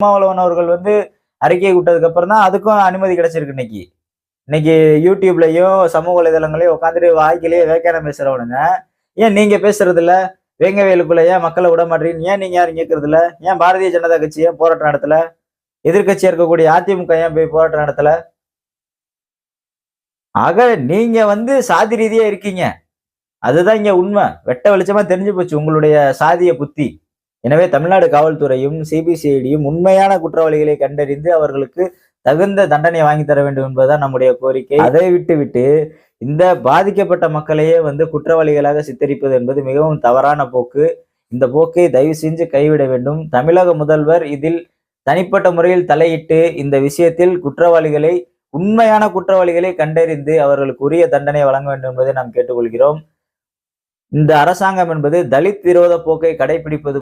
திருமாவளவன் அவர்கள் வந்து அறிக்கை விட்டதுக்கு அப்புறம் தான் அதுக்கும் அனுமதி கிடைச்சிருக்கு. இன்னைக்கு இன்னைக்கு யூடியூப்லயும் சமூக வலைதளங்களையும் உட்காந்துட்டு வாய்க்கிலேயே வேக்கான பேசுறவனுங்க, ஏன் நீங்க பேசுறது இல்ல? வேங்க வயலுக்குள்ள ஏன் மக்களை விட மாட்டீங்க? ஏன் நீங்க யாரும் கேட்கறது இல்ல? ஏன் பாரதிய ஜனதா கட்சி ஏன் போராட்டம் நடத்தல? எதிர்க்கட்சியா இருக்கக்கூடிய அதிமுக ஏன் போய் போராட்டம் நடத்தல? ஆக நீங்க வந்து சாதி ரீதியா இருக்கீங்க. அதுதான் இங்க உண்மை. வெட்ட வெளிச்சமா தெரிஞ்சு போச்சு உங்களுடைய சாதிய புத்தி. எனவே தமிழ்நாடு காவல்துறையும், சிபிசிஐடியும் உண்மையான குற்றவாளிகளை கண்டறிந்து அவர்களுக்கு தகுந்த தண்டனை வாங்கி தர வேண்டும் என்பதுதான் நம்முடைய கோரிக்கை. அதை விட்டுவிட்டு இந்த பாதிக்கப்பட்ட மக்களையே வந்து குற்றவாளிகளாக சித்தரிப்பது என்பது மிகவும் தவறான போக்கு. இந்த போக்கை தயவு செஞ்சு கைவிட வேண்டும். தமிழக முதல்வர் இதில் தனிப்பட்ட முறையில் தலையிட்டு இந்த விஷயத்தில் உண்மையான குற்றவாளிகளை கண்டறிந்து அவர்களுக்கு உரிய தண்டனை வழங்க வேண்டும் என்பதை நாம் கேட்டுக்கொள்கிறோம். இந்த அரசாங்கம் என்பது தலித் விரோத போக்கை கடைபிடிப்பது